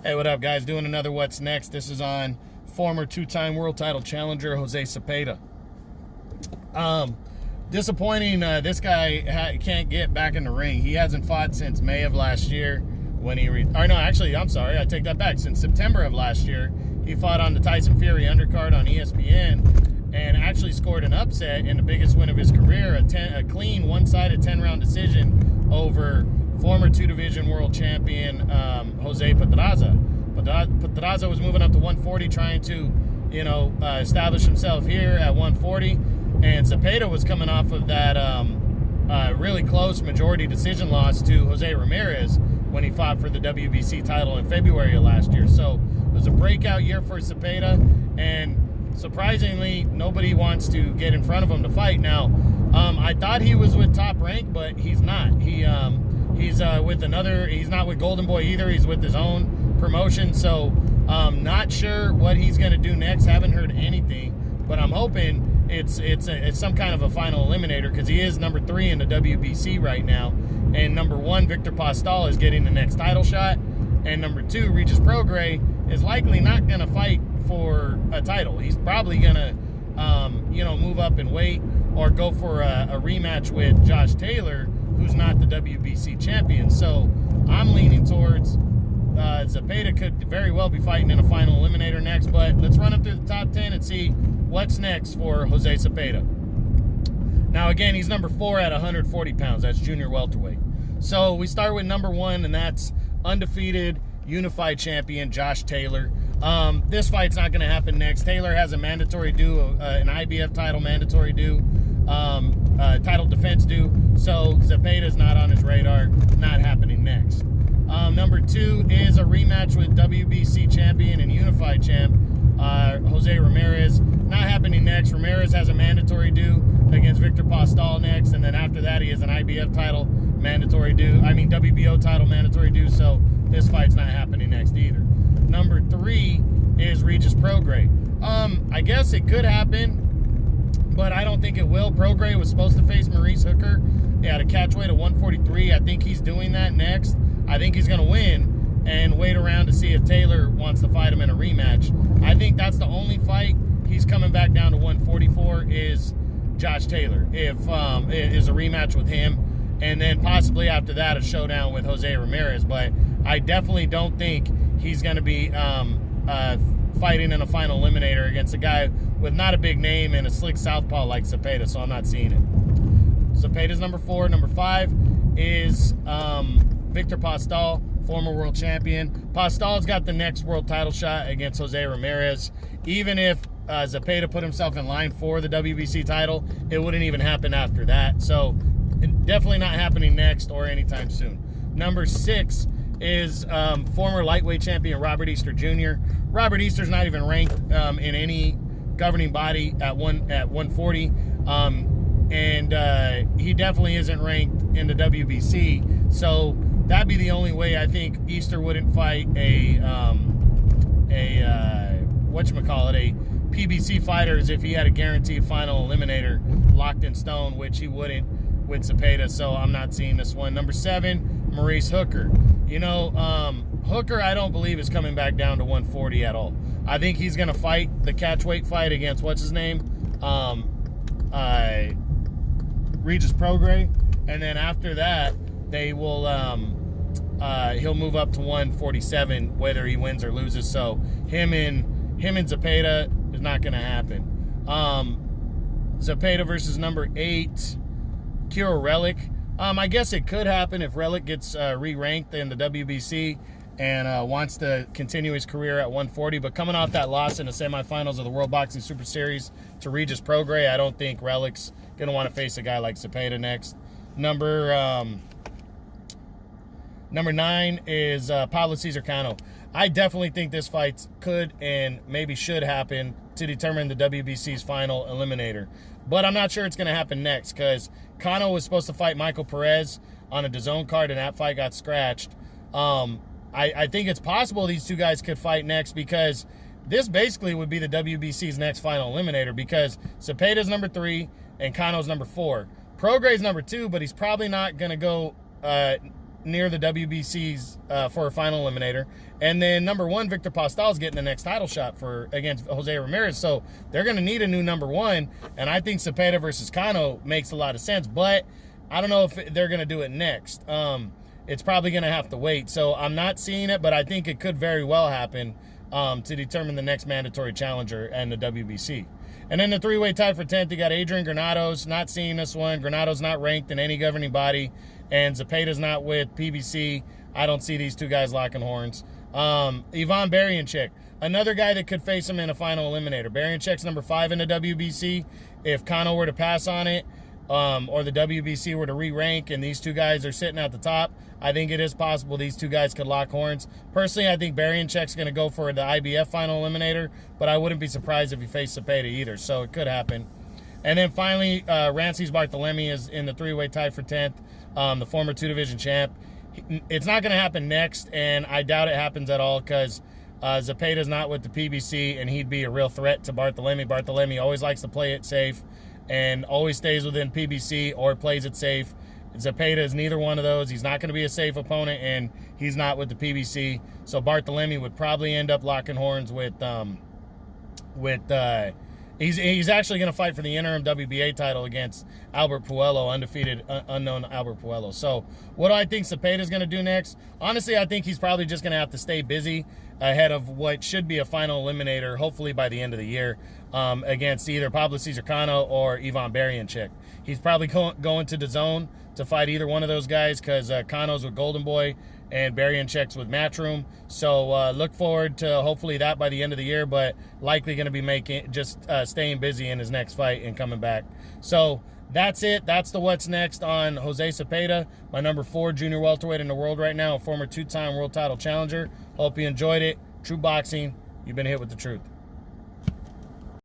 Hey, what up, guys? Doing another What's Next. This is on former two-time world title challenger Jose Cepeda. Disappointing. This guy can't get back in the ring. He hasn't fought since May of last year when he... I'm sorry. I take that back. Since September of last year, he fought on the Tyson Fury undercard on ESPN and actually scored an upset in the biggest win of his career, a clean one-sided 10-round decision over former two-division world champion Jose Pedraza. Pedraza was moving up to 140, trying to, establish himself here at 140. And Zepeda was coming off of that really close majority decision loss to Jose Ramirez when he fought for the WBC title in February of last year. So it was a breakout year for Zepeda, and surprisingly, nobody wants to get in front of him to fight. Now, I thought he was with Top Rank, but he's not. He's with another. He's not with Golden Boy either. He's with his own promotion. So, not sure what he's going to do next. Haven't heard anything, but I'm hoping it's some kind of a final eliminator, because he is number 3 in the WBC right now, and number 1 Victor Postol is getting the next title shot, and number 2 Regis Prograis is likely not going to fight for a title. He's probably going to move up and wait, or go for a rematch with Josh Taylor, who's not the WBC champion. So I'm leaning towards Zepeda could very well be fighting in a final eliminator next. But let's run up through the top 10 and see what's next for Jose Zepeda. Now, again, he's number 4 at 140 pounds. That's junior welterweight. So we start with number 1, and that's undefeated unified champion Josh Taylor. This fight's not going to happen next. Taylor has a mandatory due, an IBF title mandatory due, title defense due. So Zepeda's not on his radar. Not happening next. Number 2 is a rematch with WBC champion and unified champ Jose Ramirez. Not happening next. Ramirez has a mandatory due against Victor Postol next, and then after that he has an IBF title mandatory due. WBO title mandatory due. So this fight's not happening next either. Number 3 is Regis Prograis. I guess it could happen, but I don't think it will. Prograis was supposed to face Maurice Hooker at a catchweight of 143. I think he's doing that next. I think he's going to win and wait around to see if Taylor wants to fight him in a rematch. I think that's the only fight he's coming back down to 144 is Josh Taylor. If it is a rematch with him, and then possibly after that a showdown with Jose Ramirez. But I definitely don't think he's going to be fighting in a final eliminator against a guy with not a big name and a slick southpaw like Cepeda, so I'm not seeing it. Cepeda's number 4. Number 5 is Victor Postol, former world champion. Postol's got the next world title shot against Jose Ramirez. Even if Zepeda put himself in line for the WBC title, it wouldn't even happen after that. So definitely not happening next or anytime soon. Number 6 is former lightweight champion Robert Easter Jr. Robert Easter's not even ranked in any governing body at 140, and he definitely isn't ranked in the WBC. So that'd be the only way I think Easter wouldn't fight a PBC fighter, is if he had a guaranteed final eliminator locked in stone, which he wouldn't with Cepeda. So I'm not seeing this one. Number 7, Maurice Hooker. Hooker, I don't believe, is coming back down to 140 at all. I think he's going to fight the catchweight fight against, what's his name? Regis Prograis. And then after that, they will, he'll move up to 147, whether he wins or loses. So him and Zepeda is not going to happen. Zepeda versus number 8, Kiro Relic. I guess it could happen if Relic gets re-ranked in the WBC and wants to continue his career at 140. But coming off that loss in the semifinals of the World Boxing Super Series to Regis Prograis, I don't think Relic's going to want to face a guy like Cepeda next. Number 9 is Pablo Cesar Cano. I definitely think this fight could and maybe should happen to determine the WBC's final eliminator. But I'm not sure it's going to happen next, because Cano was supposed to fight Michael Perez on a DAZN card, and that fight got scratched. I think it's possible these two guys could fight next, because this basically would be the WBC's next final eliminator, because Cepeda's number 3 and Cano's number 4. Prograis number 2, but he's probably not going to go near the WBC's for a final eliminator. And then number 1, Victor Postal's getting the next title shot against Jose Ramirez. So they're going to need a new number 1. And I think Cepeda versus Cano makes a lot of sense. But I don't know if they're going to do it next. It's probably going to have to wait. So I'm not seeing it, but I think it could very well happen to determine the next mandatory challenger and the WBC. And then the 3-way tie for 10th, you got Adrian Granado's not seeing this one. Granado's not ranked in any governing body. And Zepeda's not with PBC. I don't see these two guys locking horns. Ivan Barianchik, another guy that could face him in a final eliminator. Barianchik's number 5 in the WBC. If Kano were to pass on it, or the WBC were to re-rank and these two guys are sitting at the top, I think it is possible these two guys could lock horns. Personally, I think Barianchik's going to go for the IBF final eliminator, but I wouldn't be surprised if he faced Cepeda either, so it could happen. And then finally, Rances Barthelemy is in the 3-way tie for 10th, the former 2-division champ. It's not going to happen next, and I doubt it happens at all because Zepeda's not with the PBC, and he'd be a real threat to Barthelemy. Barthelemy always likes to play it safe and always stays within PBC or plays it safe. Zepeda is neither one of those. He's not going to be a safe opponent, and he's not with the PBC. So Barthelemy would probably end up locking horns with he's actually going to fight for the interim WBA title against Albert Puello, undefeated, unknown Albert Puello. So what do I think Zepeda's going to do next? Honestly, I think he's probably just going to have to stay busy ahead of what should be a final eliminator, hopefully by the end of the year, against either Pablo Cesar Cano or Ivan Barianchik. He's probably going to the zone to fight either one of those guys because Cano's with Golden Boy and Barianchik's with Matchroom. So look forward to hopefully that by the end of the year, but likely going to be staying busy in his next fight and coming back. So that's it. That's the what's next on Jose Cepeda, my number 4 junior welterweight in the world right now, a former 2-time world title challenger. Hope you enjoyed it. True Boxing, you've been hit with the truth.